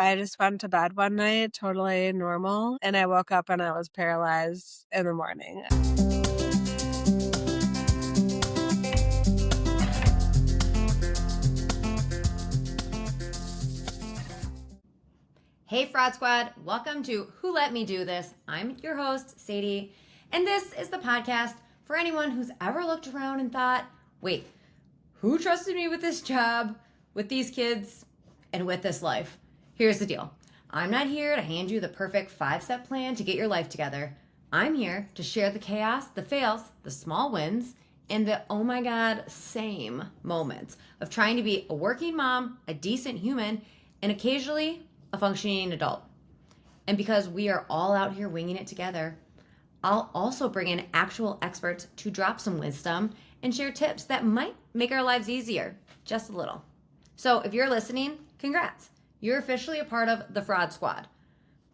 I just went to bed one night, totally normal, and I woke up and I was paralyzed in the morning. Hey, Fraud Squad. Welcome to Who Let Me Do This. I'm your host, Saidee, and this is the podcast for anyone who's ever looked around and thought, wait, who trusted me with this job, with these kids, and with this life? Here's the deal. I'm not here to hand you the perfect 5-step plan to get your life together. I'm here to share the chaos, the fails, the small wins, and the oh my God, same moments of trying to be a working mom, a decent human, and occasionally a functioning adult. And because we are all out here winging it together, I'll also bring in actual experts to drop some wisdom and share tips that might make our lives easier, just a little. So if you're listening, congrats. You're officially a part of the Fraud Squad.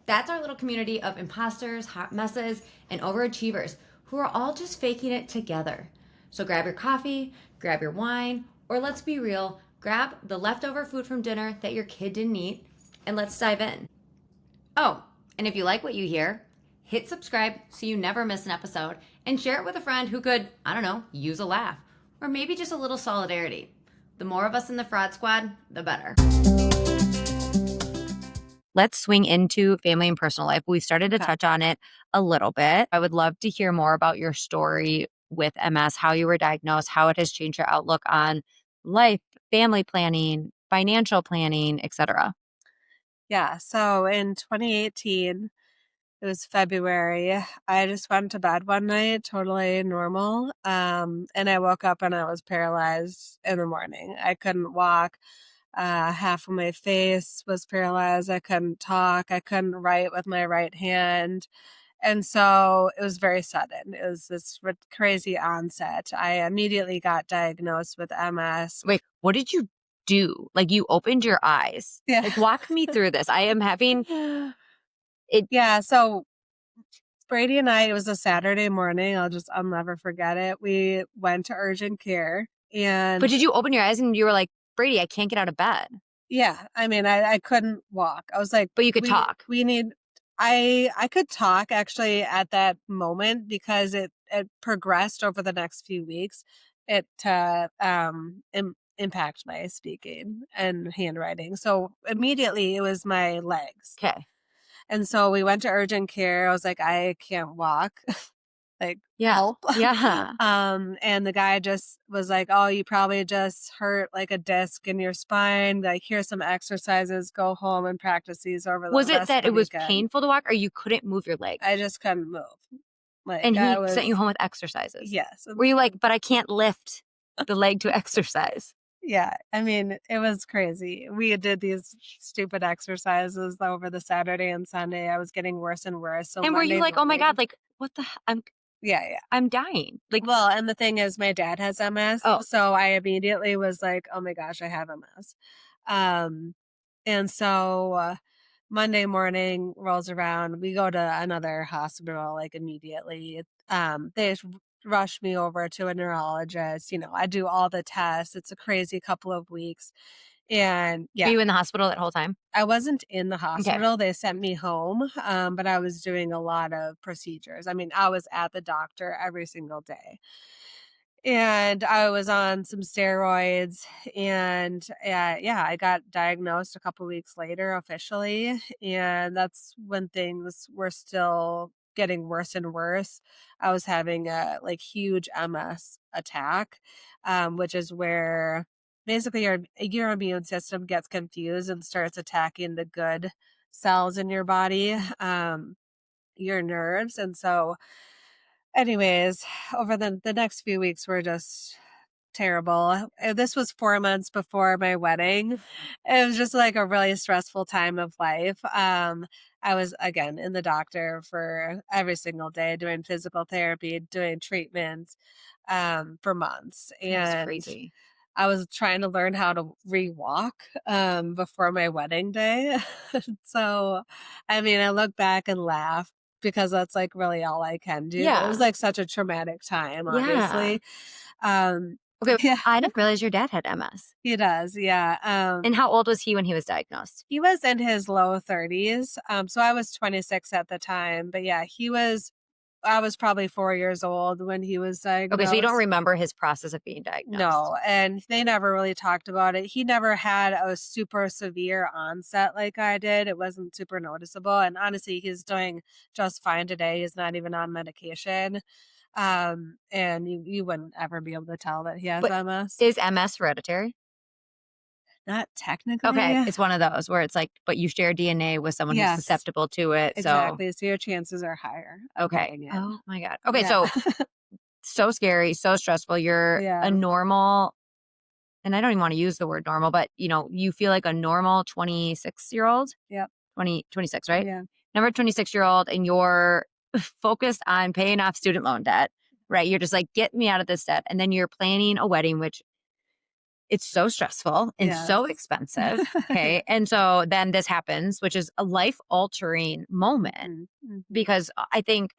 That's our little community of imposters, hot messes, and overachievers who are all just faking it together. So grab your coffee, grab your wine, or let's be real, grab the leftover food from dinner that your kid didn't eat, and let's dive in. Oh, and if you like what you hear, hit subscribe so you never miss an episode and share it with a friend who could, I don't know, use a laugh or maybe just a little solidarity. The more of us in the Fraud Squad, the better. Let's swing into family and personal life. We started to touch on it a little bit. I would love to hear more about your story with MS, how you were diagnosed, how it has changed your outlook on life, family planning, financial planning, etc. Yeah, so in 2018, it was February, I just went to bed one night, totally normal, and I woke up and I was paralyzed in the morning. I couldn't walk. Half of my face was paralyzed. I couldn't talk. I couldn't write with my right hand. And so it was very sudden. It was this crazy onset. I immediately got diagnosed with MS. Wait, what did you do? Like you opened your eyes. Yeah. Like walk me through this. I am having it. Yeah. So Brady and I, it was a Saturday morning. I'll never forget it. We went to urgent care and. But did you open your eyes and you were like, Brady, I can't get out of bed? Yeah. I mean, I couldn't walk. I was like, but you could talk. I could talk actually at that moment because it progressed over the next few weeks. It impact my speaking and handwriting. So immediately it was my legs. Okay. And so we went to urgent care. I was like, I can't walk. Like, help. Yeah. And the guy just was like, oh, you probably just hurt like a disc in your spine. Like, here's some exercises. Go home and practice these over the Was it rest that of the it was weekend. painful to walk or you couldn't move your legs? I just couldn't move. Like, and he sent you home with exercises? Yes. Were you like, but I can't lift the leg to exercise? Yeah. I mean, it was crazy. We did these stupid exercises over the Saturday and Sunday. I was getting worse and worse. So and were you like, oh my God, like, what the Yeah. I'm dying. Like, well, and the thing is, my dad has MS. Oh. So I immediately was like, oh my gosh, I have MS. And so Monday morning rolls around. We go to another hospital like immediately. They rush me over to a neurologist. You know, I do all the tests. It's a crazy couple of weeks. And Were you in the hospital that whole time? I wasn't in the hospital. They sent me home, but I was doing a lot of procedures. I mean, I was at the doctor every single day. And I was on some steroids. And I got diagnosed a couple weeks later officially. And that's when things were still getting worse and worse. I was having a huge MS attack, which is where basically your immune system gets confused and starts attacking the good cells in your body, your nerves. And so anyways, over the next few weeks were just terrible. This was 4 months before my wedding. It was just like a really stressful time of life. I was again in the doctor for every single day doing physical therapy, doing treatments for months. And that's crazy. I was trying to learn how to re-walk before my wedding day. So, I mean, I look back and laugh because that's like really all I can do. Yeah. It was like such a traumatic time, obviously. Okay, Yeah, I didn't realize your dad had MS. he does. Yeah. And how old was he when he was diagnosed? He was in his low 30s. So I was 26 at the time. But yeah, I was probably 4 years old when he was Okay, so you don't diagnosed. remember his process of being diagnosed. No, and they never really talked about it. He never had a super severe onset like I did. It wasn't super noticeable. And honestly, he's doing just fine today. He's not even on medication. And you wouldn't ever be able to tell that he has But MS. is MS hereditary? Not Okay, technically. it's one of those where it's like, but you share DNA with someone who's Yes, susceptible to it. So, exactly. So your chances are higher of okay. getting it. Oh my God. Okay, Yeah. so so scary, so stressful. You're a Yeah. normal, and I don't even want to use the word normal, but you feel like a normal 26-year-old, Yep. 26, right? Yeah. Number 26-year-old, and you're focused on paying off student loan debt, right? You're just like, get me out of this debt. And then you're planning a wedding, which it's so stressful and so Yes. expensive. Okay. And so then this happens, which is a life altering moment Mhm, mhm. because I think,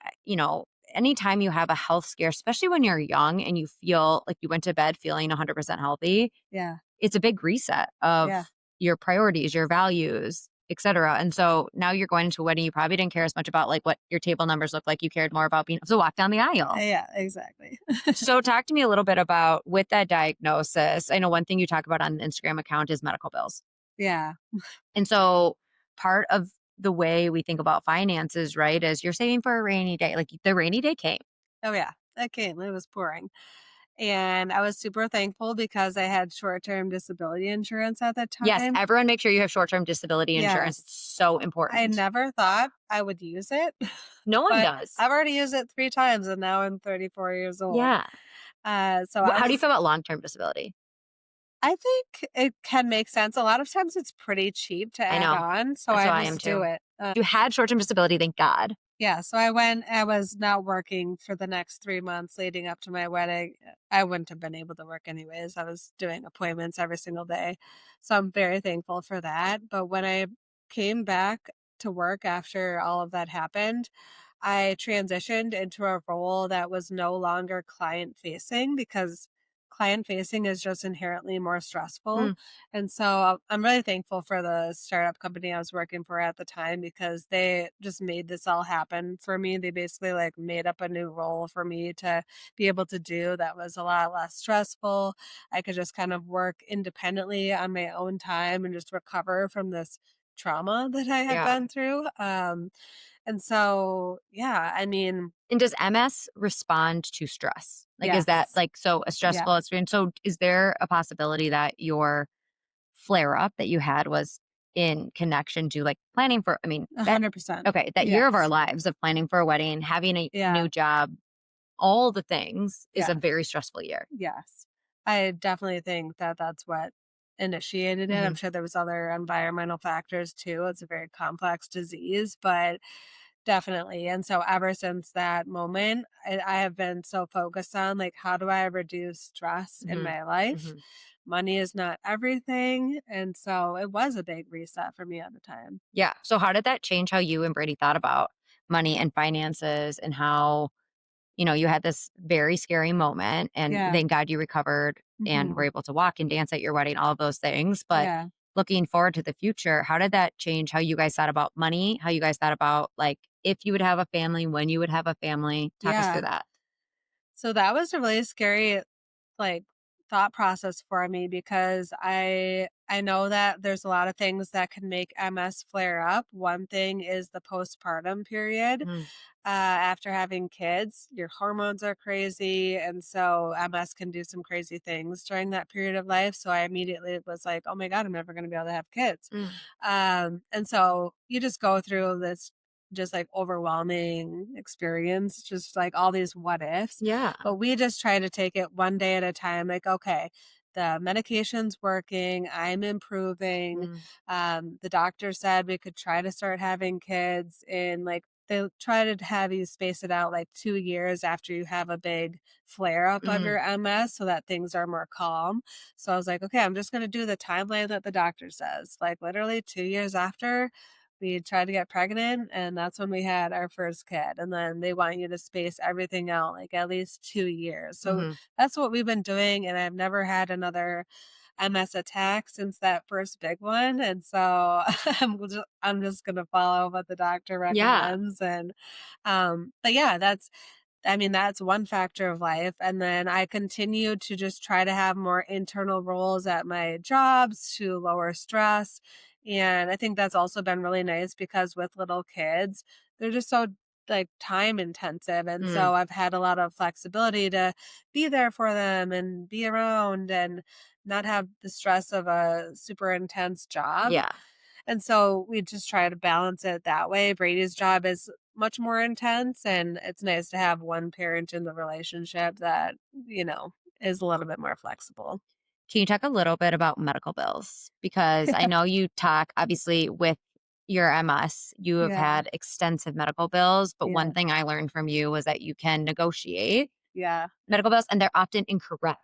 anytime you have a health scare, especially when you're young and you feel like you went to bed feeling 100% healthy, Yeah. it's a big reset of Yeah. your priorities, your values, et cetera. And so now you're going to a wedding. You probably didn't care as much about like what your table numbers look like. You cared more about being able to walk down the aisle. Yeah, exactly. So talk to me a little bit about with that diagnosis. I know one thing you talk about on the Instagram account is medical bills. Yeah. And so part of the way we think about finances, right, is you're saving for a rainy day. Like the rainy day came. Oh, yeah. It came. It was pouring. And I was super thankful because I had short-term disability insurance at the Yes, time. everyone make sure you have short-term disability insurance. Yes. It's so I important. never thought I would use it, No one but does. I've already used it 3 times and now I'm 34 years old. Yeah. So I How do you was feel about long-term disability? I think it can make sense. A lot of times it's pretty cheap to I add know. on, so That's how I I am just do too. it. You had short-term disability, thank God. Yeah, so I was not working for the next 3 months leading up to my wedding. I wouldn't have been able to work anyways. I was doing appointments every single day. So I'm very thankful for that. But when I came back to work after all of that happened, I transitioned into a role that was no longer client facing because client facing is just inherently more stressful. Mm, And so I'm really thankful for the startup company I was working for at the time because they just made this all happen for me. They basically like made up a new role for me to be able to do that was a lot less stressful. I could just kind of work independently on my own time and just recover from this trauma that I had yeah. been through. And so, yeah, I mean, And does MS respond to stress? Like, is that yes. like so a Yeah. stressful experience? So, is there a possibility that your flare up that you had was in connection to like planning for, I mean, that, 100%. okay, that year of our Yes. lives of planning for a wedding, having a Yeah. new job, all the things is a Yes. very stressful year. Yes. I definitely think that that's what initiated it. I'm Hmm. sure there was other environmental factors too. It's a very complex disease, but definitely. And so ever since that moment, I have been so focused on like how do I reduce stress in Hmm. my life? Hmm. Money is not everything. And so it was a big reset for me at the time. Yeah. So, how did that change how you and Brady thought about money and finances and how you had this very scary moment and Yeah. thank God you recovered and were Hmm. able to walk and dance at your wedding, all of those things. But Yeah. looking forward to the future, how did that change how you guys thought about money? How you guys thought about like if you would have a family, when you would have a family? Talk us through Yeah. that. So that was a really scary like thought process for me because I know that there's a lot of things that can make MS flare up. One thing is the postpartum period. Mm, After having kids, your hormones are crazy, and so MS can do some crazy things during that period of life. So I immediately was like, "Oh my god, I'm never going to be able to have kids." mm. And so you just go through this just like overwhelming experience, just like all these what ifs. Yeah. But we just try to take it one day at a time. Like, okay, the medication's working, I'm improving. Mm, The doctor said we could try to start having kids in like they try to have you space it out like 2 years after you have a big flare up of mm, your MS so that things are more calm. So I was like, okay, I'm just going to do the timeline that the doctor says. Like literally 2 years after, we tried to get pregnant, and that's when we had our first kid, and then they want you to space everything out, like, at least 2 years. So Hmm. that's what we've been doing, and I've never had another MS attack since that first big one, and so I'm just gonna follow what the doctor Yeah. recommends, and, but yeah, that's one factor of life, and then I continue to just try to have more internal roles at my jobs to lower stress, and I think that's also been really nice because with little kids, they're just so, like, time intensive, and Mm, so I've had a lot of flexibility to be there for them and be around and not have the stress of a super intense job. yeah. And so we just try to balance it that way. Brady's job is much more intense, and it's nice to have one parent in the relationship that, you know, is a little bit more flexible. Can you talk a little bit about medical bills? Because I know you talk, obviously, with your MS, you have Yeah. had extensive medical bills. But one Yeah. thing I learned from you was that you can negotiate Yeah. medical bills and they're often incorrect.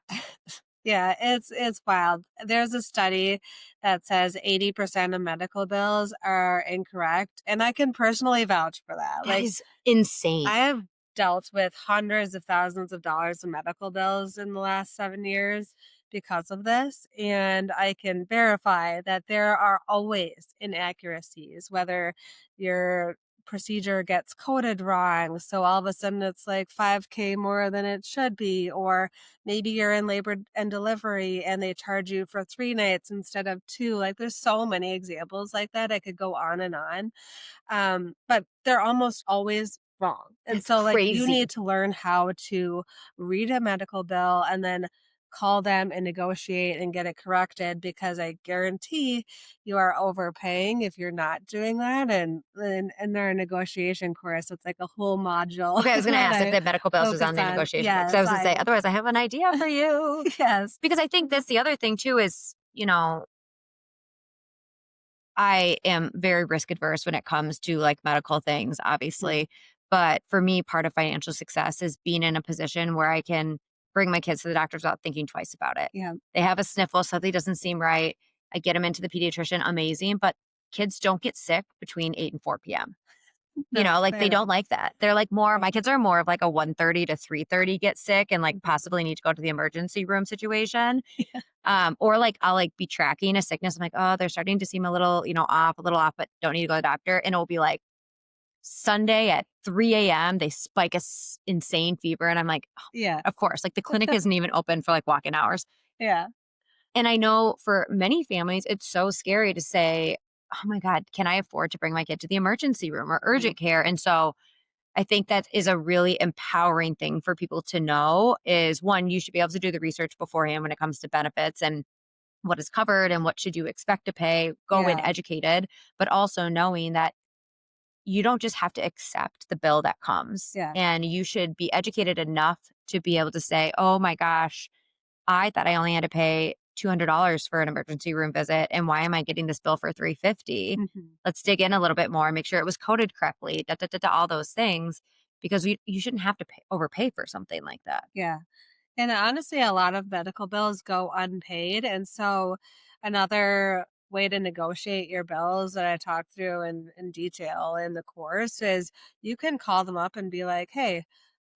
Yeah, it's wild. There's a study that says 80% of medical bills are incorrect, and I can personally vouch for that. That Like, is insane. I have dealt with hundreds of thousands of dollars in medical bills in the last 7 years because of this, and I can verify that there are always inaccuracies, whether your procedure gets coded wrong, so all of a sudden it's like 5K more than it should be, or maybe you're in labor and delivery and they charge you for 3 nights instead of 2. Like, there's so many examples like that, I could go on and on. But they're almost always wrong. And That's so, like, you crazy. need to learn how to read a medical bill and then call them and negotiate and get it corrected because I guarantee you are overpaying if you're not doing that. And their negotiation course, it's like a whole module Okay, I was going to that ask if I the medical bills was focus on the on. negotiation board. Because I Yes, was going to say, I otherwise, I have an idea for you. yes. Because I think that's the other thing, too, is, I am very risk adverse when it comes to like medical things, Yeah. obviously. But for me, part of financial success is being in a position where I can bring my kids to the doctors without thinking twice about it. Yeah. They have a sniffle, something doesn't seem right. I get them into the pediatrician, amazing. But kids don't get sick between 8 and 4 p.m. No, Like they they don't don't. like that. They're like more, Yeah. my kids are more of like a 1:30 to 3:30 get sick and like Mhm. possibly need to go to the emergency room situation. Yeah. Or like I'll like be tracking a sickness. I'm like, oh, they're starting to seem a little, off, a little off, but don't need to go to the doctor. And it'll be like Sunday at 3 a.m. They spike a insane fever. And I'm like, oh, Yeah. of course, like the clinic isn't even open for like walk-in hours. Yeah. And I know for many families, it's so scary to say, oh my God, can I afford to bring my kid to the emergency room or Mhm. urgent care? And so I think that is a really empowering thing for people to know is one, you should be able to do the research beforehand when it comes to benefits and what is covered and what should you expect to pay, go in Yeah. educated, but also knowing that you don't just have to accept the bill that comes Yeah. and you should be educated enough to be able to say, oh my gosh, I thought I only had to pay $200 for an emergency room visit. And why am I getting this bill for 350? Mhm. Let's dig in a little bit more, make sure it was coded correctly, all those things, because you shouldn't have to overpay for something like that. Yeah. And honestly, a lot of medical bills go unpaid. And so, another way to negotiate your bills that I talked through in detail in the course is you can call them up and be like, hey,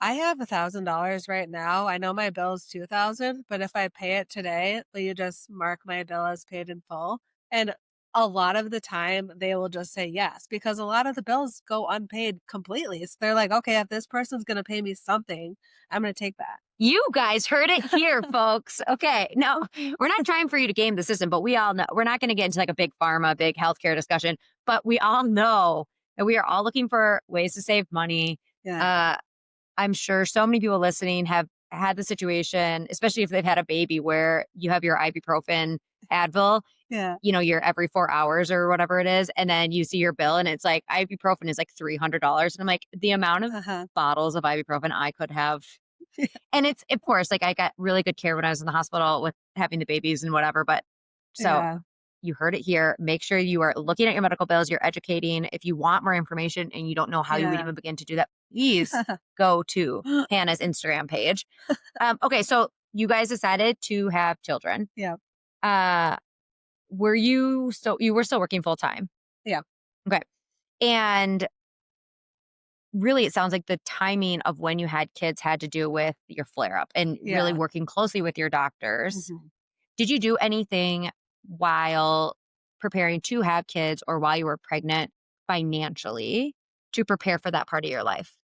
I have $1,000 right now. I know my bill is 2,000, but if I pay it today, will you just mark my bill as paid in full? And a lot of the time they will just say yes because a lot of the bills go unpaid completely. So they're like, okay, if this person's going to pay me something, I'm going to take that. You guys heard it here, folks. Okay. No, we're not trying for you to game the system, but we all know we're not going to get into like a big pharma, big healthcare discussion, but we all know that we are all looking for ways to save money. Yeah. Uh, I'm sure so many people listening have had the situation, especially if they've had a baby where you have your ibuprofen, Advil, Yeah. your every 4 hours or whatever it is. And then you see your bill and it's like ibuprofen is like $300. And I'm like, the amount of Uh-huh. bottles of ibuprofen I could have. And it's, of course, like I got really good care when I was in the hospital with having the babies and whatever. But so Yeah. you heard it here. Make sure you are looking at your medical bills, you're educating. If you want more information and you don't know how you would Yeah. even begin to do that, please go to Hannah's Instagram page. Okay, so you guys decided to have children. Yeah. Uh, you were still working full time? Yeah. Okay. And really, it sounds like the timing of when you had kids had to do with your flare up and really Yeah. working closely with your doctors. Mhm. Did you do anything while preparing to have kids or while you were pregnant financially to prepare for that part of your life?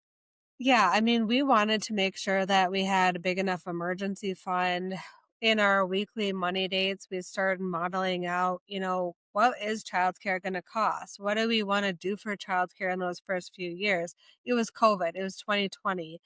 Yeah, I mean, we wanted to make sure that we had a big enough emergency fund. In our weekly money dates, we started modeling out, what is childcare going to cost? What do we want to do for childcare in those first few years? It was COVID, it was 2020.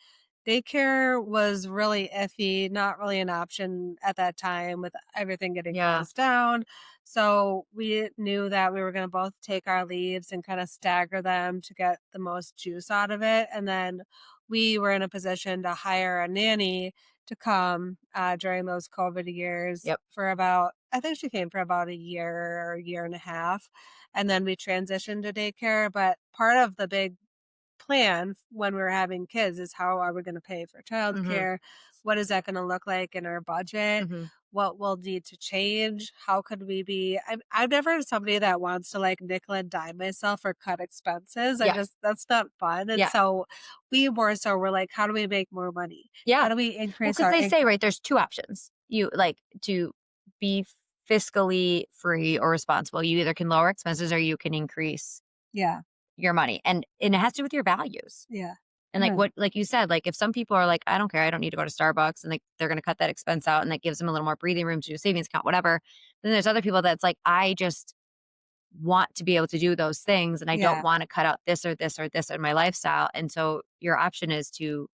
Daycare was really iffy, not really an option at that time with everything getting Yeah. closed down. So we knew that we were going to both take our leaves and kind of stagger them to get the most juice out of it. And then we were in a position to hire a nanny to come during those COVID years Yep. for about, I think she came for about a year or a year and a half. And then we transitioned to daycare. But part of the big plan when we're having kids is how are we going to pay for Mhm. childcare? What is that going to look like in our budget? Mhm. What will need to change? How could we be? I've never somebody that wants to like nickel and dime myself or cut expenses. Yeah. That's not fun. And Yeah. so we more so we're like, how do we make more money? Yeah. How do we Well, increase because our they say, income? right, there's two options. You like to be fiscally free or responsible. You either can lower expenses or you can increase Yeah. your money. And it has to do with your values. Yeah. And like Mhm. what like you said, like if some people are like, I don't care, I don't need to go to Starbucks and like they're gonna cut that expense out and that gives them a little more breathing room to do a savings account, whatever. Then there's other people that's like, I just want to be able to do those things and I don't Yeah. want to cut out this or this or this in my lifestyle. And so your option is to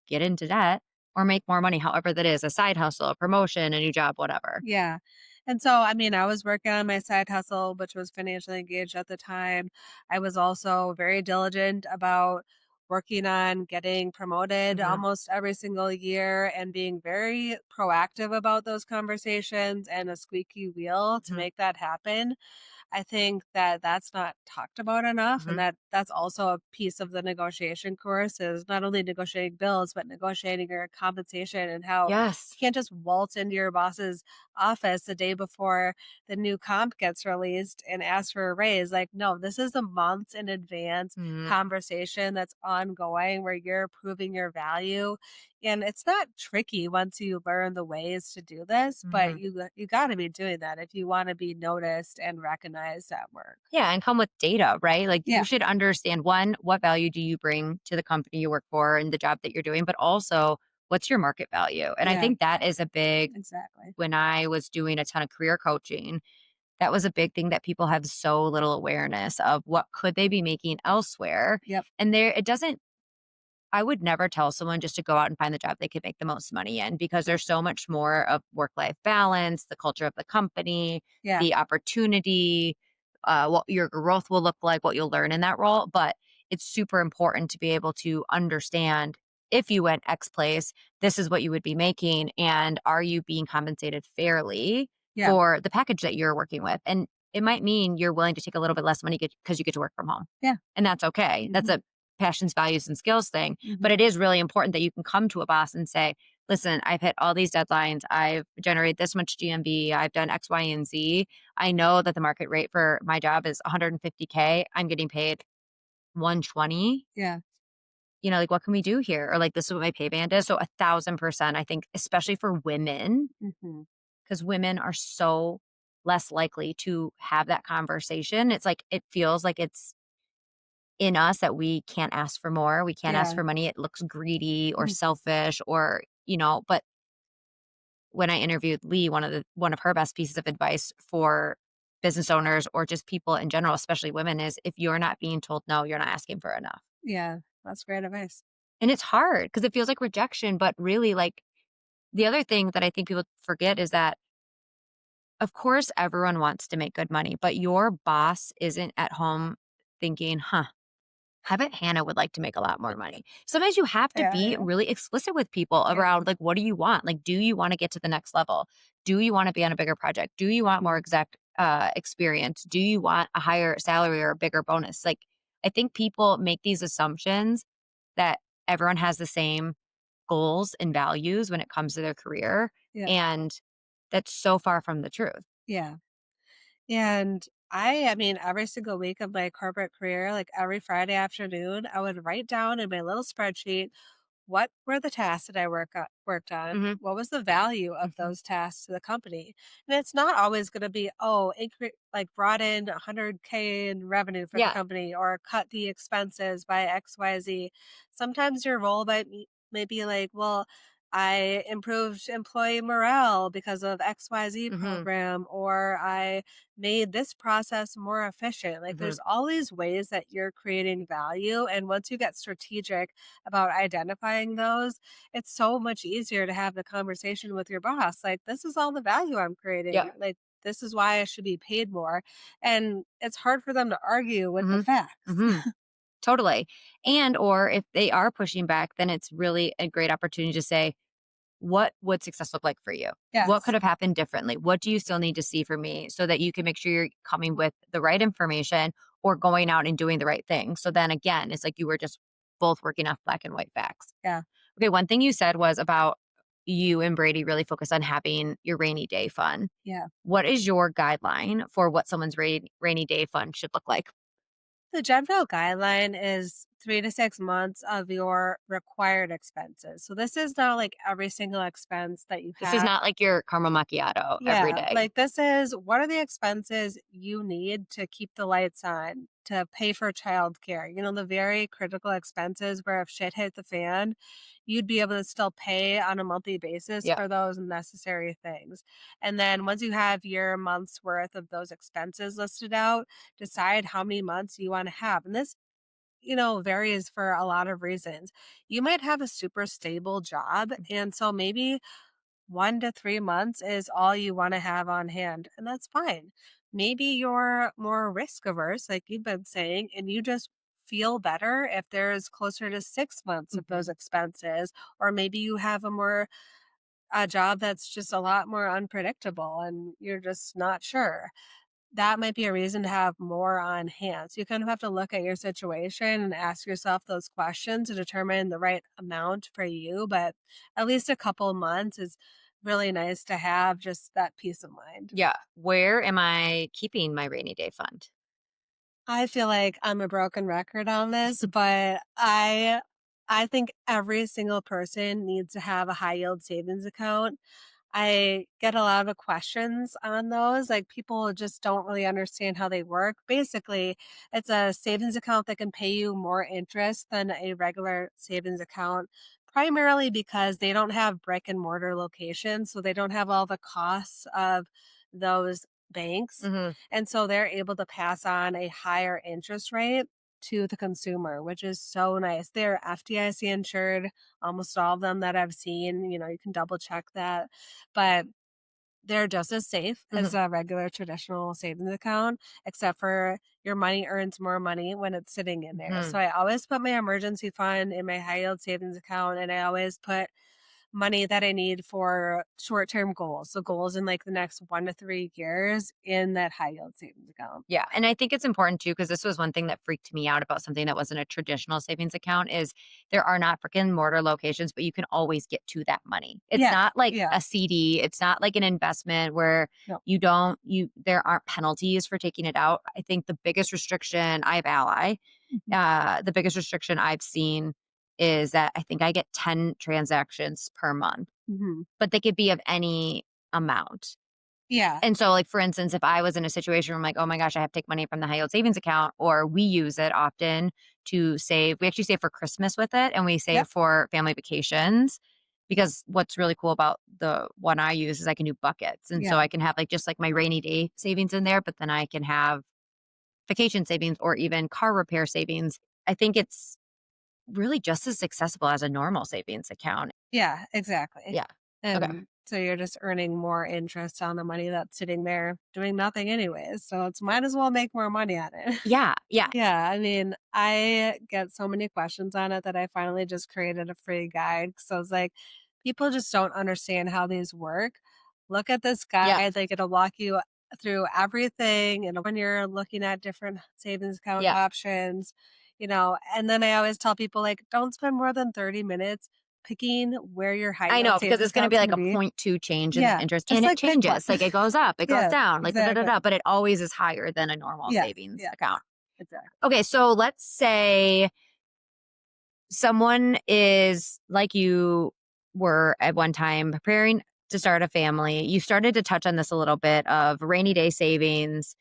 get into debt or make more money, however that is, a side hustle, a promotion, a new job, whatever. Yeah. And so, I mean, I was working on my side hustle, which was financially engaged at the time. I was also very diligent about working on getting promoted Hmm. almost every single year and being very proactive about those conversations and a squeaky wheel to Hmm. make that happen. I think that that's not talked about enough, and Hmm. that's also a piece of the negotiation course is not only negotiating bills, but negotiating your compensation and how Yes. you can't just waltz into your boss's office the day before the new comp gets released and ask for a raise. Like, no, this is a months in advance Hmm. conversation that's ongoing where you're proving your value. And it's not tricky once you learn the ways to do this, but Hmm. you got to be doing that if you want to be noticed and recognized at work. Yeah. And come with data, right? Like you Yeah, should understand one, what value do you bring to the company you work for and the job that you're doing, but also what's your market value? And I yeah, think that is a big, exactly. when I was doing a ton of career coaching, that was a big thing that people have so little awareness of what could they be making elsewhere. Yep. And there it doesn't I would never tell someone just to go out and find the job they could make the most money in because there's so much more of work-life balance, the culture of the company, Yeah, the opportunity, what your growth will look like, what you'll learn in that role. But it's super important to be able to understand if you went X place, this is what you would be making. And are you being compensated fairly yeah, for the package that you're working with? And it might mean you're willing to take a little bit less money because you get to work from home. yeah. And that's okay. That's Mhm, a passions, values, and skills thing. mhm. But it is really important that you can come to a boss and say, listen, I've hit all these deadlines. I've generated this much GMB. I've done X, Y, and Z. I know that the market rate for my job is 150K. I'm getting paid 120. Yeah, Like what can we do here? Or like this is what my pay band is. So 1,000%, I think, especially for women, mhm. because women are so less likely to have that conversation. It's like it feels like it's in us that we can't ask for more. We can't ask Yeah, for money. It looks greedy or mm, selfish but when I interviewed Lee, one of her best pieces of advice for business owners or just people in general, especially women, is if you're not being told no, you're not asking for enough. yeah. That's great advice. And it's hard because it feels like rejection, but really like the other thing that I think people forget is that of course everyone wants to make good money, but your boss isn't at home thinking, huh, I bet Hannah would like to make a lot more money. Sometimes you have to Yeah, be yeah, really explicit with people yeah. around like, what do you want? Like, do you want to get to the next level? Do you want to be on a bigger project? Do you want more Mhm. exact experience? Do you want a higher salary or a bigger bonus? Like, I think people make these assumptions that everyone has the same goals and values when it comes to their career. Yeah, And that's so far from the truth. yeah. And I mean, every single week of my corporate career, like every Friday afternoon, I would write down in my little spreadsheet what were the tasks that I worked on? Mhm. What was the value of Mhm. those tasks to the company? And it's not always going to be, oh, like brought in 100K in revenue for the Yeah. company or cut the expenses by XYZ. Sometimes your role may be like, well, I improved employee morale because of XYZ Mhm. program, or I made this process more efficient. Like Mhm. there's all these ways that you're creating value. And once you get strategic about identifying those, it's so much easier to have the conversation with your boss. Like, this is all the value I'm creating. Yep. Like, this is why I should be paid more. And it's hard for them to argue with the Mhm. facts. Mhm. Totally. And or if they are pushing back, then it's really a great opportunity to say, what would success look like for you? What could Yes. have happened differently? What do you still need to see from me so that you can make sure you're coming with the right information or going out and doing the right thing? So then again, it's like you were just both working off black and white facts. Yeah. Okay, one thing you said was about you and Brady really focus on having your rainy day fun. Yeah. What is your guideline for what someone's rainy day fun should look like? The general guideline is 3 to 6 months of your required expenses. So this is not like every single expense that you This is have. not like your caramel macchiato every Yeah, day. like this is what are the expenses you need to keep the lights on, to pay for childcare? You know, the very critical expenses where if shit hit the fan, you'd be able to still pay on a monthly basis Yeah. for those necessary things. And then once you have your month's worth of those expenses listed out, decide how many months you want to have. And this, varies for a lot of reasons. You might have a super stable job. And so maybe 1 to 3 months is all you want to have on hand, and that's fine. Maybe you're more risk averse, like you've been saying, and you just feel better if there's closer to 6 months of those Mhm. expenses, or maybe you have a job that's just a lot more unpredictable and you're just not sure. That might be a reason to have more on hand. So you kind of have to look at your situation and ask yourself those questions to determine the right amount for you. But at least a couple months is really nice to have just that peace of mind. Yeah. Where am I keeping my rainy day fund? I feel like I'm a broken record on this, but I think every single person needs to have a high yield savings account. I get a lot of questions on those. Like people just don't really understand how they work. Basically, it's a savings account that can pay you more interest than a regular savings account, primarily because they don't have brick and mortar locations. So they don't have all the costs of those banks. Mhm. And so they're able to pass on a higher interest rate to the consumer, which is so nice. They're FDIC insured, almost all of them that I've seen. You can double check that, but they're just as safe as Mhm. a regular traditional savings account, except for your money earns more money when it's sitting in there. So Mhm. I always put my emergency fund in my high yield savings account, and I always put money that I need for short term goals. So goals in like the next 1 to 3 years in that high yield savings account. Yeah, and I think it's important too because this was one thing that freaked me out about something that wasn't a traditional savings account is there are not brick and mortar locations, but you can always get to that money. It's Yeah. not like Yeah. a CD, it's not like an investment where No. you there aren't penalties for taking it out. I think the biggest restriction I have Ally, Mhm. the biggest restriction I've seen is that I think I get 10 transactions per month, Mhm. but they could be of any amount. Yeah. And so, like, for instance, if I was in a situation where I'm like, oh my gosh, I have to take money from the high yield savings account, or we use it often to save, we actually save for Christmas with it and we Yep. save for family vacations. Because what's really cool about the one I use is I can do buckets. And so Yeah. I can have like just like my rainy day savings in there, but then I can have vacation savings or even car repair savings. I think it's really just as accessible as a normal savings account. Yeah, exactly. Yeah. Okay. And so you're just earning more interest on the money that's sitting there doing nothing anyways. So it's might as well make more money on it. Yeah. Yeah. Yeah, I mean, I get so many questions on it that I finally just created a free guide. So I was like, people just don't understand how these work. Look at this Yeah. guide, like it'll walk you through everything. And when you're looking at different savings account Yeah. options, and then I always tell people like, don't spend more than 30 minutes. picking where your high I yield know, because savings it's gonna be account's like gonna a be. point 0.2 change in Yeah, interest, just and it like pick one. changes, like, it goes up, it goes Yeah, down, like, da, da, da, exactly. da, but it always is higher than a normal Yes, savings yeah, account. exactly. Okay, so let's say someone is like you were at one time preparing to start a family. You started to touch on this a little bit of rainy day savings,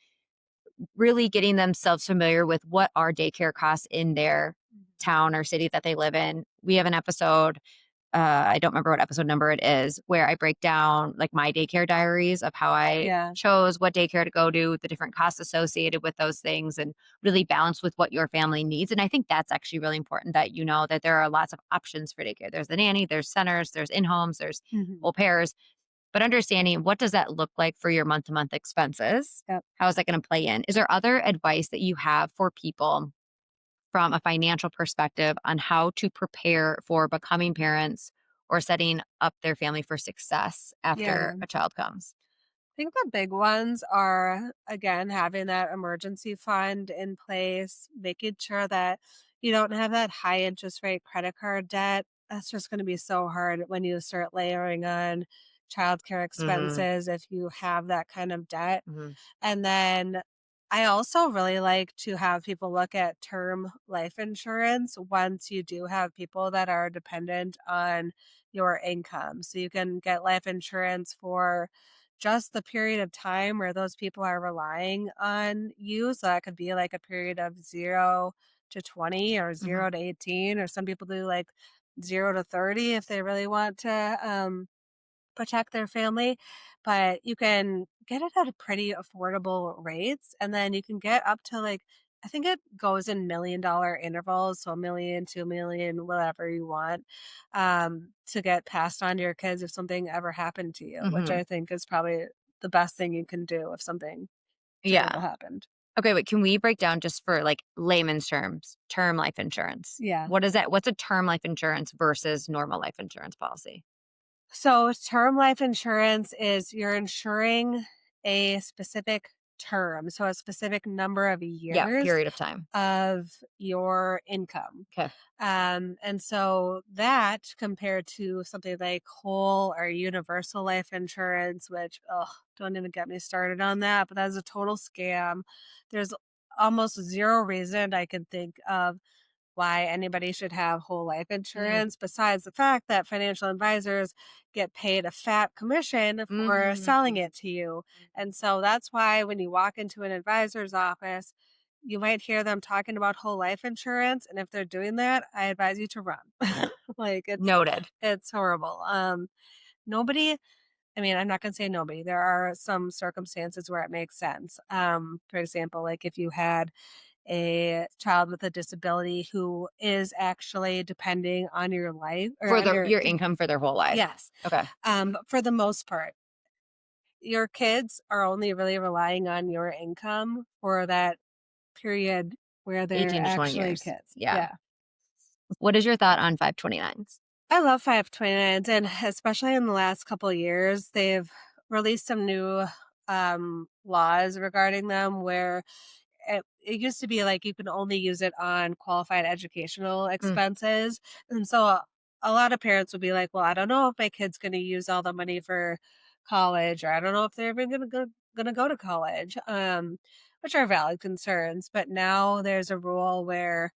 really getting themselves familiar with what are daycare costs in their Mhm. town or city that they live in. We have an episode, I don't remember what episode number it is, where I break down like my daycare diaries of how I Yeah, chose what daycare to go to, the different costs associated with those things, and really balance with what your family needs. And I think that's actually really important that you know that there are lots of options for daycare. There's the nanny, there's centers, there's in homes, there's mhm, au pairs, but understanding what does that look like for your month to month expenses? yep, How is that going to play in? Is there other advice that you have for people from a financial perspective on how to prepare for becoming parents or setting up their family for success yeah. after a child comes? I think the big ones are, again, having that emergency fund in place, making sure that you don't have that high interest rate credit card debt. That's just going to be so hard when you start layering on childcare Mhm. expenses if you have that kind of debt. Mhm. And then I also really like to have people look at term life insurance once you do have people that are dependent on your income. So you can get life insurance for just the period of time where those people are relying on you. So that could be like a period of 0 to 20 or Mhm. 0 to 18, or some people do like 0 to 30 if they really want to protect their family, but you can get it at a pretty affordable rates, and then you can get up to, like, I think it goes in $1,000,000 intervals, so 1,000,000, 2,000,000, whatever you want, to get passed on to your kids if something ever happened to you, which Mhm. I think is probably the best thing you can do if something terrible Yeah. happened. Okay, wait, can we break down just for like layman's terms, term life insurance? Yeah. What is that? What's a term life insurance versus normal life insurance policy? So, term life insurance is you're insuring a specific term, so a specific number of Yeah, years period of time. of your income. Okay. And so that compared to something like whole or universal life insurance, which, oh, don't even get me started on that, but that's a total scam. There's almost zero reason I can think of why anybody should have whole life Mm. insurance besides the fact that financial advisors get paid a fat commission for selling Mm. it to you. And so that's why when you walk into an advisor's office, you might hear them talking about whole life insurance. And if they're doing that, I advise you to run. Like Noted. it's horrible. Nobody, I mean, I'm not gonna say nobody. There are some circumstances where it makes sense. For example, like if you had a child with a disability who is actually depending on your life or For on the your your income for their whole life. yes. Okay. But for the most part, your kids are only really relying on your income for that period where they're 18 to 20 actually years. kids. Yeah. Yeah. What is your thought on 529s? I love 529s, and especially in the last couple of years, they've released some new laws regarding them where it used to be like you can only use it on qualified educational Mm, expenses. And so a lot of parents would be like, well, I don't know if my kid's going to use all the money for college, or I don't know if they're even going to go to college, which are valid concerns. But now there's a rule where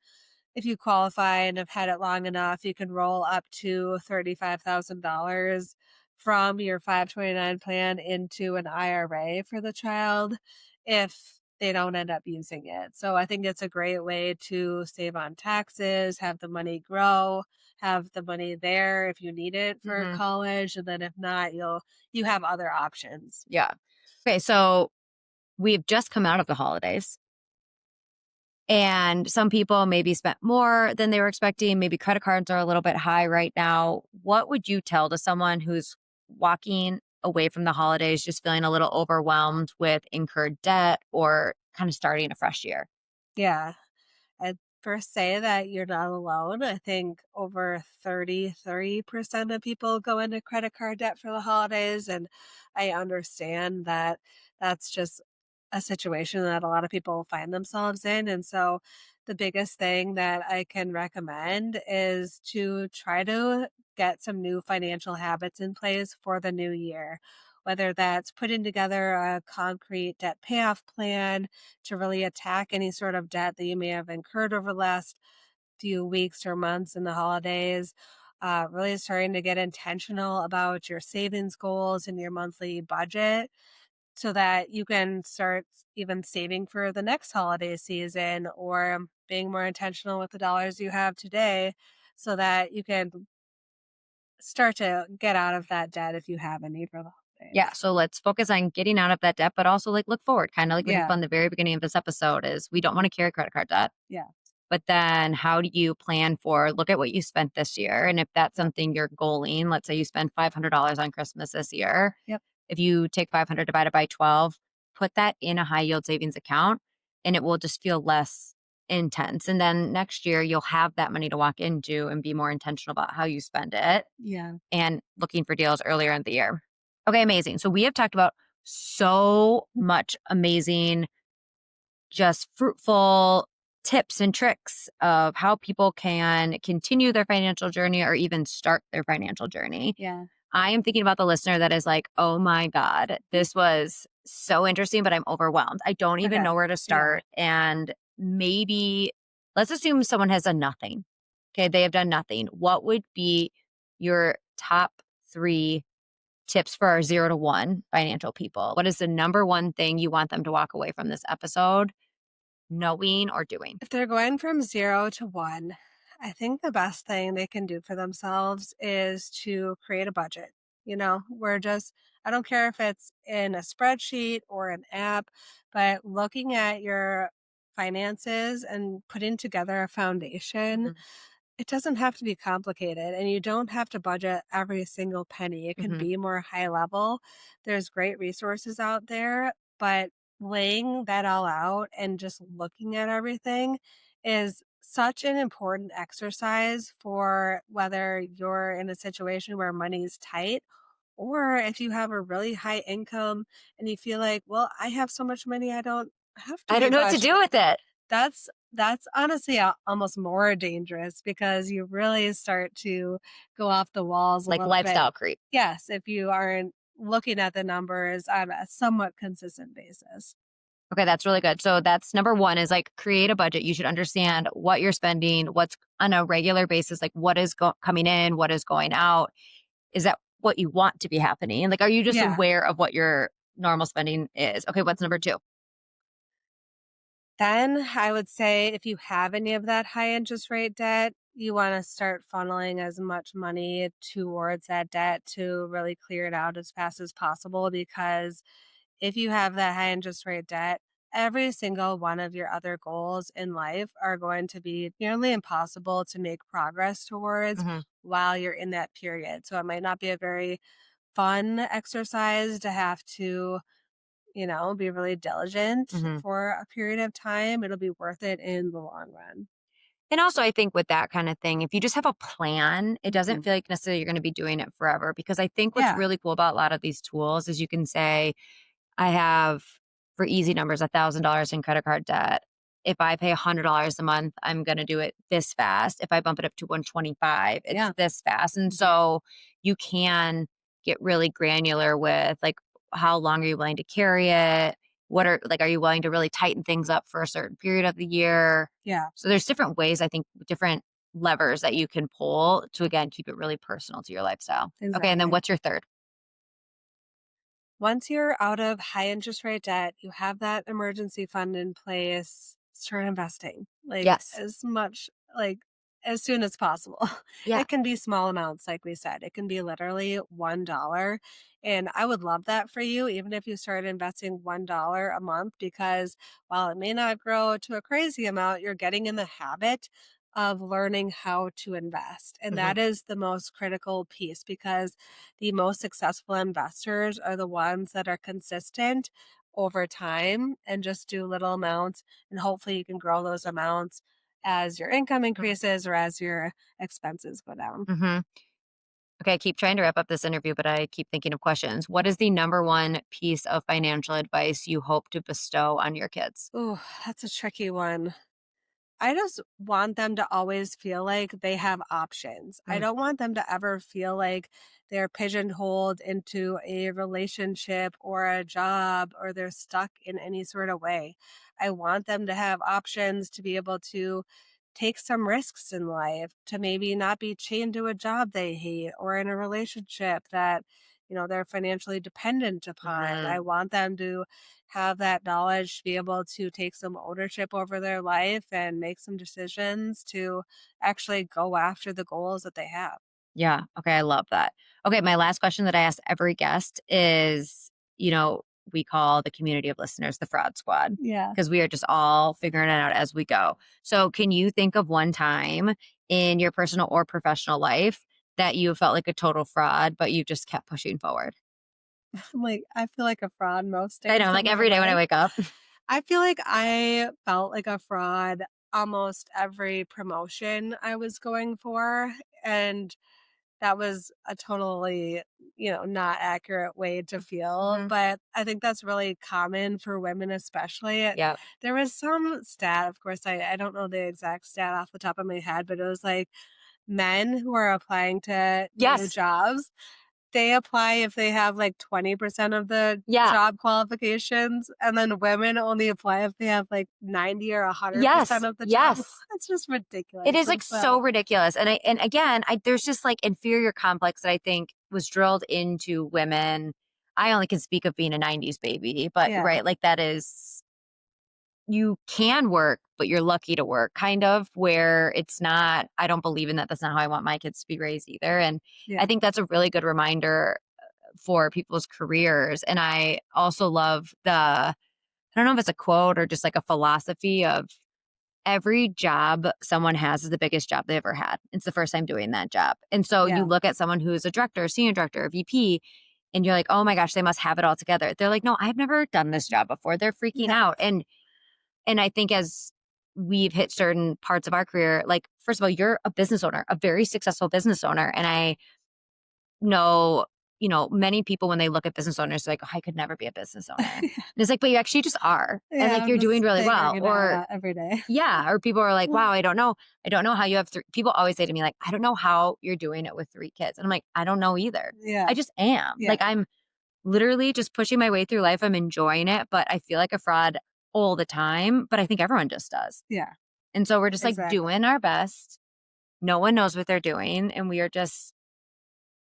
if you qualify and have had it long enough, you can roll up to $35,000 from your 529 plan into an IRA for the child if they don't end up using it. So I think it's a great way to save on taxes, have the money grow, have the money there if you need it for mhm. college, and then if not, you have other options. Yeah. Okay, so we've just come out of the holidays, and some people maybe spent more than they were expecting. Maybe credit cards are a little bit high right now. What would you tell to someone who's walking away from the holidays just feeling a little overwhelmed with incurred debt or kind of starting a fresh year? Yeah. I'd first say that you're not alone. I think over 33% of people go into credit card debt for the holidays. And I understand that that's just a situation that a lot of people find themselves in. And so the biggest thing that I can recommend is to try to get some new financial habits in place for the new year. Whether that's putting together a concrete debt payoff plan to really attack any sort of debt that you may have incurred over the last few weeks or months in the holidays, really starting to get intentional about your savings goals and your monthly budget so that you can start even saving for the next holiday season or being more intentional with the dollars you have today so that you can start to get out of that debt if you have any for the Yeah. holidays. So let's focus on getting out of that debt, but also like look forward, kind of like we talked Yeah. about in the very beginning of this episode is we don't want to carry credit card debt. Yeah. But then how do you plan for look at what you spent this year? And if that's Yep. something you're goaling, let's say you spend $500 on Christmas this year. Yep. If you take 500 divided by 12, put that in a high yield savings account and it will just feel less intense. And then next year you'll have that money to walk into and be more intentional about how you spend it Yeah. and looking for deals earlier in the year. Okay, amazing. So we have talked about so much amazing, just fruitful tips and tricks of how people can continue their financial journey or even start their financial journey. Yeah. I am thinking about the listener that is like, oh my God, this was so interesting, but I'm overwhelmed. I don't even Okay. know where to Yeah. start. And maybe let's assume someone has done nothing. Okay, they have done nothing. What would be your top three tips for our 0 to 1 financial people? What is the number one thing you want them to walk away from this episode knowing or doing? If they're going from 0 to 1, I think the best thing they can do for themselves is to create a budget. We're just I don't care if it's in a spreadsheet or an app, but looking at your finances and putting together a foundation, Mhm, it doesn't have to be complicated, and you don't have to budget every single penny. It can mhm, be more high level. There's great resources out there, but laying that all out and just looking at everything is such an important exercise for whether you're in a situation where money's tight or if you have a really high income and you feel like, well, I have so much money, I don't have to I be don't know what to do budgeting. with it. That's honestly almost more dangerous because you really start to go off the walls a Like little bit. lifestyle creep. Yes, if you aren't looking at the numbers on a somewhat consistent basis. Okay, that's really good. So that's number one is like create a budget. You should understand what you're spending, what's on a regular basis, like what is coming in, what is going out. Is that what you want to be happening? Like, are you just Yeah. aware of what your normal spending is? Okay, what's number two? Then I would say if you have any of that high interest rate debt, you want to start funneling as much money towards that debt to really clear it out as fast as possible because if you have that high interest rate debt, every single one of your other goals in life are going to be nearly impossible to make progress towards Hmm. while you're in that period. So it might not be a very fun exercise to have to, be really diligent Hmm. for a period of time. It'll be worth it in the long run. And also, I think with that kind of thing, if you just have a plan, it doesn't Mhm. feel like necessarily you're going to be doing it forever. Because I think what's Yeah. really cool about a lot of these tools is you can say, I have, for easy numbers, $1,000 in credit card debt. If I pay $100 a month, I'm going to do it this fast. If I bump it up to 125, it's Yeah. this fast. And Mhm. so you can get really granular with like how long are you willing to carry it? What are like are you willing to really tighten things up for a certain period of the year? Yeah. So there's different ways I think different levers that you can pull to again keep it really personal to your lifestyle. Okay, and then Exactly. what's your third? Once you're out of high interest rate debt, you have that emergency fund in place, start investing Yes. like as soon as possible. Yeah. It can be small amounts, like we said. It can be literally $1. And I would love that for you, even if you start investing $1 a month, because while it may not grow to a crazy amount, you're getting in the habit of learning how to invest. And Hmm. that is the most critical piece because the most successful investors are the ones that are consistent over time and just do little amounts. And hopefully, you can grow those amounts as your income increases or as your expenses go down. Hmm. Okay, I keep trying to wrap up this interview, but I keep thinking of questions. What is the number one piece of financial advice you hope to bestow on your kids? Ooh, that's a tricky one. I just want them to always feel like they have options. I Mm. don't want them to ever feel like they're pigeonholed into a relationship or a job or they're stuck in any sort of way. I want them to have options to be able to take some risks in life, to maybe not be chained to a job they hate or in a relationship that, they're financially dependent upon. I Mhm. want them to have that knowledge to be able to take some ownership over their life and make some decisions to actually go after the goals that they have. Yeah. Okay. I love that. Okay. My last question that I ask every guest is, we call the community of listeners the fraud squad Yeah. because we are just all figuring it out as we go. So, can you think of one time in your personal or professional life that you felt like a total fraud, but you just kept pushing forward? I'm like, I feel like a fraud most I know, days of like my every day when I life. wake up. I feel like I felt like a fraud almost every promotion I was going for. And that was a totally, not accurate way to feel, Hmm. but I think that's really common for women especially. Yeah. There was some stat, of course, I don't know the exact stat off the top of my head, but it was like men who are applying to new Yes. jobs, they apply if they have like 20% of the Yeah. job qualifications, and then women only apply if they have like 90 or Yes. 100% of the job. Yes. It's just It ridiculous. is, And like, so so, ridiculous, and again, there's just, like, inferior complex that I think was drilled into women. I only can speak of being a '90s baby, but yeah, right, like, that is you can work, but you're lucky to work, kind of, where it's not I don't believe in that, that's not how I want my kids to be raised either, and I yeah, think that's a really good reminder for people's careers, and I also love I don't know if it's a quote or just, like, a philosophy of every job someone has is the biggest job they ever had. It's the first time doing that job. And so you yeah, look at someone who is a director, senior director, a VP, and you're like, oh my gosh, they must have it all together. They're like, no, I've never done this job before. They're freaking yeah, out. And I think as we've hit certain parts of our career, like, first of all, you're a business owner, a very successful business owner. And I know, many people when they look at business owners, they're like, oh, I could never be a business owner. And it's like, but you actually just are. And yeah. like I'm you're doing just really well. figuring it Or out every day. yeah, or people are like, "Wow, I don't know how you have 3" people always say to me like, "I don't know how you're doing it with 3 kids." And I'm like, "I don't know either. I Yeah, just am." yeah, Like, I'm literally just pushing my way through life. I'm enjoying it, but I feel like a fraud all the time, but I think everyone just does. yeah, And so we're just like exactly. doing our best. No one knows what they're doing, and we are just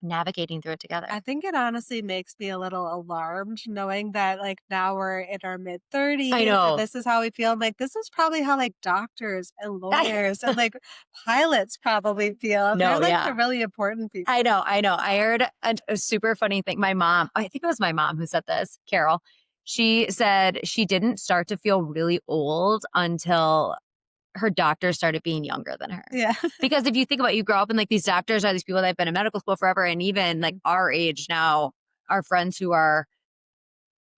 navigating through it together. I think it honestly makes me a little alarmed knowing that, like, now we're in our mid I 30s and know. this is how we feel. I'm like, this is probably how, like, doctors and I lawyers and, like, pilots probably feel. They're, No, like, the yeah. really important I people. know, I know. I heard a super funny thing. My mom, I think it was my mom who said this, Carol. She said she didn't start to feel really old until her doctors started being younger than her. Yeah. Because if you think about it, you grow up and like these doctors are these people that have been in medical school forever. And even like our age now, our friends who are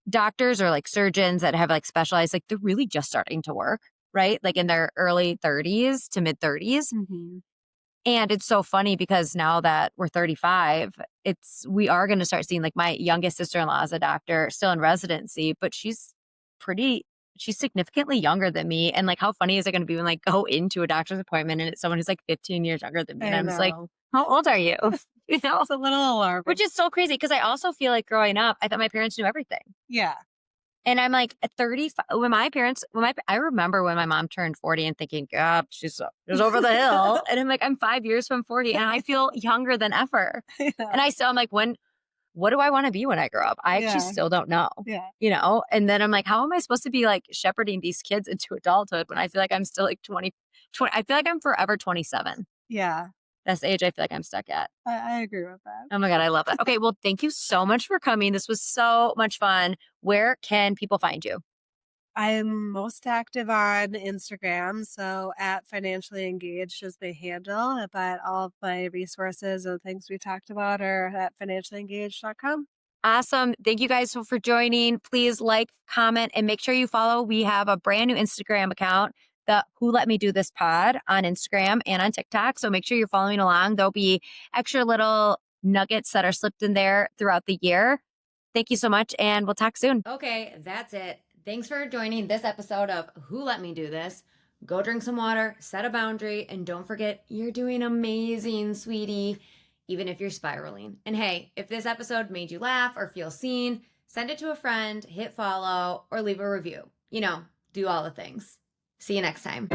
doctors or like surgeons that have like specialized, like they're really just starting to work, right? Like in their early 30s to mid 30s. Mhm. And it's so funny because now that we're 35, we are going to start seeing like my youngest sister-in-law is a doctor still in residency, but pretty she's significantly younger than me. And like how funny is it going to be when like go into a doctor's appointment and it's someone who's like 15 years younger than me and I I'm just like, know. "How old are you?" you know? It's a little alarming. Which is so crazy because I also feel like growing up, I thought my parents knew everything. Yeah. And I'm like at 35 I remember when my mom turned 40 and thinking, God, she's over the hill. And I'm like, I'm 5 years from 40 and I feel younger than ever. I know. And I'm like, what do I want to be when I grow up? I actually Yeah. still don't know, Yeah. And then I'm like, how am I supposed to be like shepherding these kids into adulthood when I feel like I'm still like 20? I feel like I'm forever 27. Yeah. That's the age I feel like I'm stuck at. I agree with that. Oh my God, I love that. Okay, well, thank you so much for coming. This was so much fun. Where can people find you? I'm most active on Instagram, so at financially engaged is the handle, but all of my resources and things we talked about are at financiallyengaged.com. Awesome. Thank you guys for joining. Please like, comment, and make sure you follow. We have a brand new Instagram account, the Who Let Me Do This Pod on Instagram and on TikTok. So make sure you're following along. There'll be extra little nuggets that are slipped in there throughout the year. Thank you so much, and we'll talk soon. Okay, that's it. Thanks for joining this episode of Who Let Me Do This. Go drink some water, set a boundary, and don't forget you're doing amazing, sweetie, even if you're spiraling. And hey, if this episode made you laugh or feel seen, send it to a friend, hit follow, or leave a review. Do all the things. See you next time.